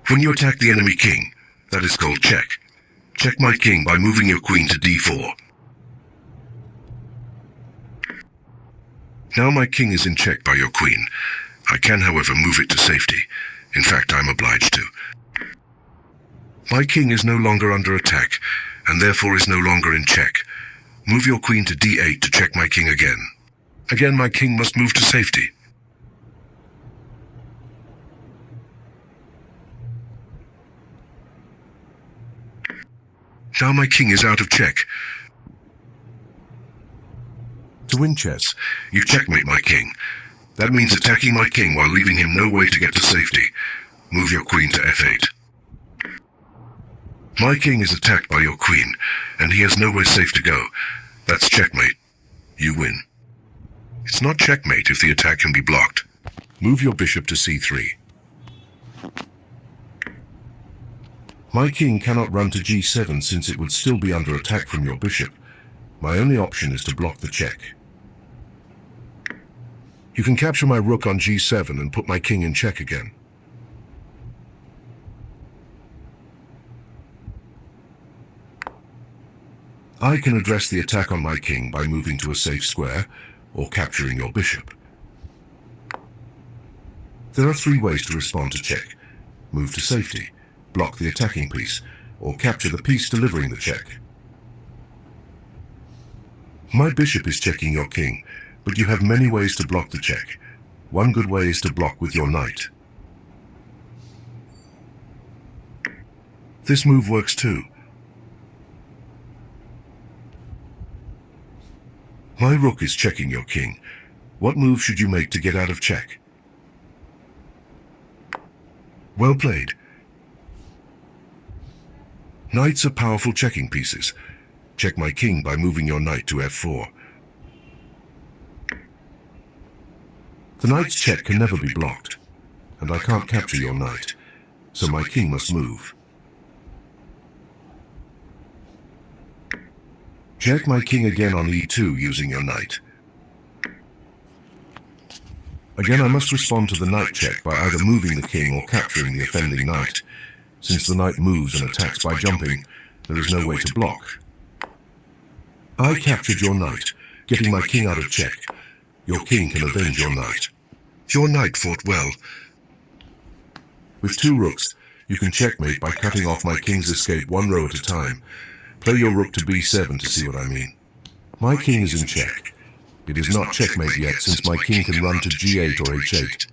When you attack the enemy king, that is called check. Check my king by moving your queen to d4. Now my king is in check by your queen. I can, however, move it to safety. In fact, I'm obliged to. My king is no longer under attack, and therefore is no longer in check. Move your queen to d8 to check my king again. Again, my king must move to safety. Now my king is out of check. To win chess, you checkmate my king. That means attacking my king while leaving him no way to get to safety. Move your queen to f8. My king is attacked by your queen, and he has nowhere safe to go. That's checkmate. You win. It's not checkmate if the attack can be blocked. Move your bishop to c3. My king cannot run to g7 since it would still be under attack from your bishop. My only option is to block the check. You can capture my rook on g7 and put my king in check again. I can address the attack on my king by moving to a safe square or capturing your bishop. There are three ways to respond to check: move to safety, block the attacking piece, or capture the piece delivering the check. My bishop is checking your king, but you have many ways to block the check. One good way is to block with your knight. This move works too. My rook is checking your king. What move should you make to get out of check? Well played. Knights are powerful checking pieces. Check my king by moving your knight to f4. The knight's check can never be blocked, and I can't capture your knight, so my king must move. Check my king again on e2 using your knight. Again, I must respond to the knight check by either moving the king or capturing the offending knight. Since the knight moves and attacks by jumping, there is no way to block. I captured your knight, getting my king out of check. Your king can avenge your knight. Your knight fought well. With two rooks, you can checkmate by cutting off my king's escape one row at a time. Play your rook to b7 to see what I mean. My king is in check. It is not checkmate yet since my king can run to g8 or h8.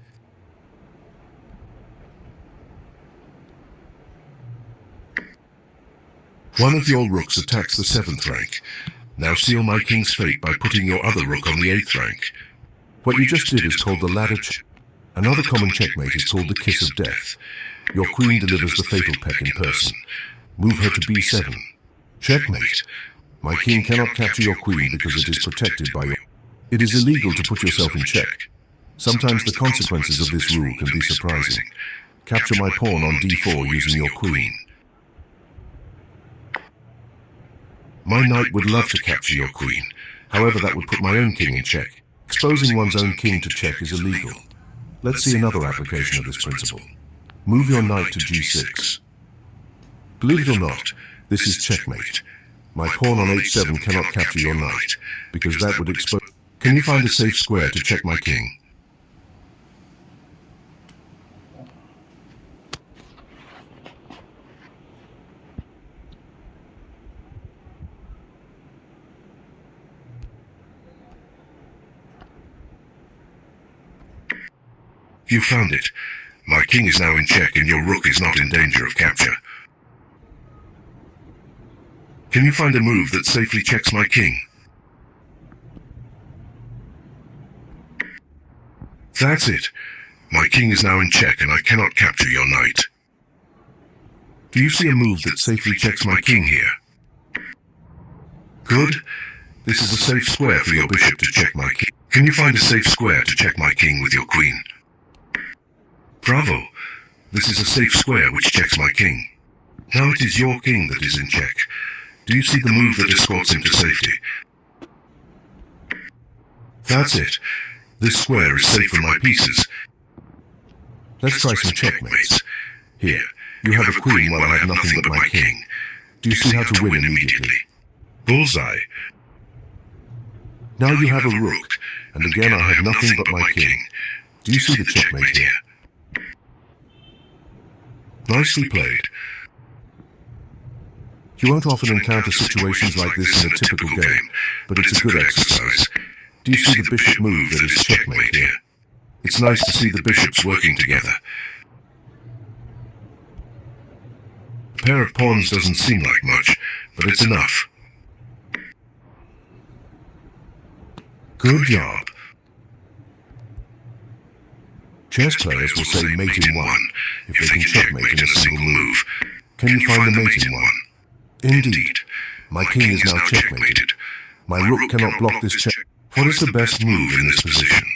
One of your rooks attacks the 7th rank. Now seal my king's fate by putting your other rook on the 8th rank. What you just did is called the ladder check. Another common checkmate is called the kiss of death. Your queen delivers the fatal peck in person. Move her to b7. Checkmate. My king cannot capture your queen because it is protected by your... It is illegal to put yourself in check. Sometimes the consequences of this rule can be surprising. Capture my pawn on d4 using your queen. My knight would love to capture your queen. However, that would put my own king in check. Exposing one's own king to check is illegal. Let's see another application of this principle. Move your knight to g6. Believe it or not, this is checkmate. My pawn on h7 cannot capture your knight, because that would expose... Can you find a safe square to check my king? You found it. My king is now in check and your rook is not in danger of capture. Can you find a move that safely checks my king? That's it. My king is now in check and I cannot capture your knight. Do you see a move that safely checks my king here? Good. This is a safe square for your bishop to check my king. Can you find a safe square to check my king with your queen? Bravo! This is a safe square which checks my king. Now it is your king that is in check. Do you see the move that escorts him to safety? That's it. This square is safe for my pieces. Let's try some checkmates. Here, You have a queen while I have nothing but my king. Do you see how to win immediately? Bullseye. Now you have a rook, and again I have nothing but my king. Do you see the checkmate here? Nicely played. You won't often encounter situations like this in a typical game, but it's a good exercise. Do you see the bishop move that is checkmate here? It's nice to see the bishops working together. A pair of pawns doesn't seem like much, but it's enough. Good job. Chess players will say mate in one if they can checkmate in a single move. Can you find the mate in one? Indeed. My king is now checkmated. My rook cannot block this check. What is the best move in this position?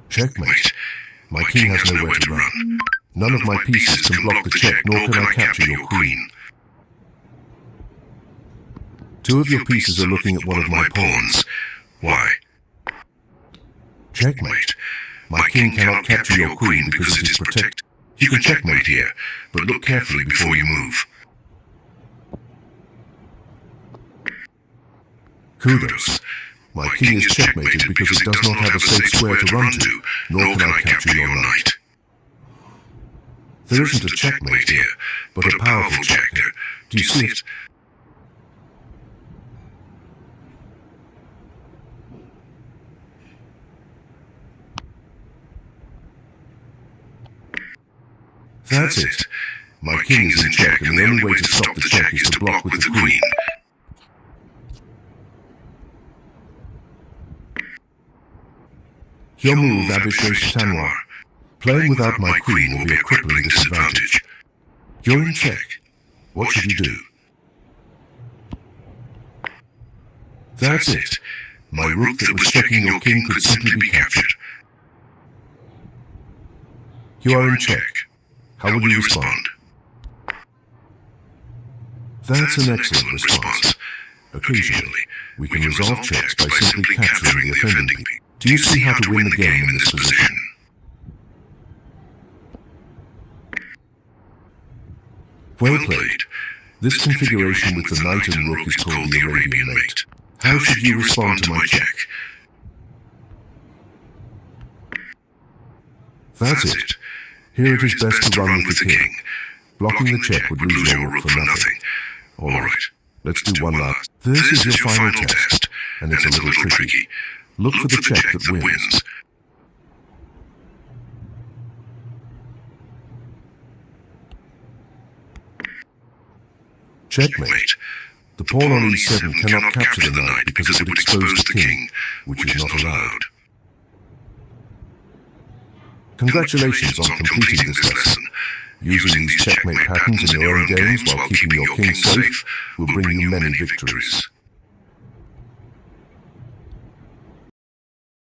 Checkmate. My king has nowhere to run. None of my pieces can block the check, nor can I capture your queen. Two of your pieces are looking at one of my pawns. Why? Checkmate. My king cannot capture your queen because it is protected. You can checkmate here, but look carefully before you move. Kudos. My king is checkmated because it does not have a safe square to run to, nor can I capture your knight. There isn't a checkmate here, but a powerful check. Do you see it? That's it. My king is in check, and the only way to stop the check is to block with the queen. Your move, Abishai Tanoir. Playing without my queen will be a crippling disadvantage. You're in check. What should you do? That's it. My rook that was checking your king could simply be captured. You are in check. How will you respond? That's an excellent response. Occasionally, we can resolve checks by simply capturing the offending piece. Do you see how to win the game in this position? Well played. This configuration with the knight and rook is called the Arabian mate. How should you respond to my check? That's it. Here it is best to run with the king. Blocking the check would lose your rook for nothing. All right, let's do one last. This is your final test, and it's a little tricky. Look for the check that wins. Checkmate. The pawn on e7 cannot capture the knight because it would expose the king, which is not allowed. Congratulations on completing this lesson. Using these checkmate patterns in your own games while keeping your king safe will bring you many victories.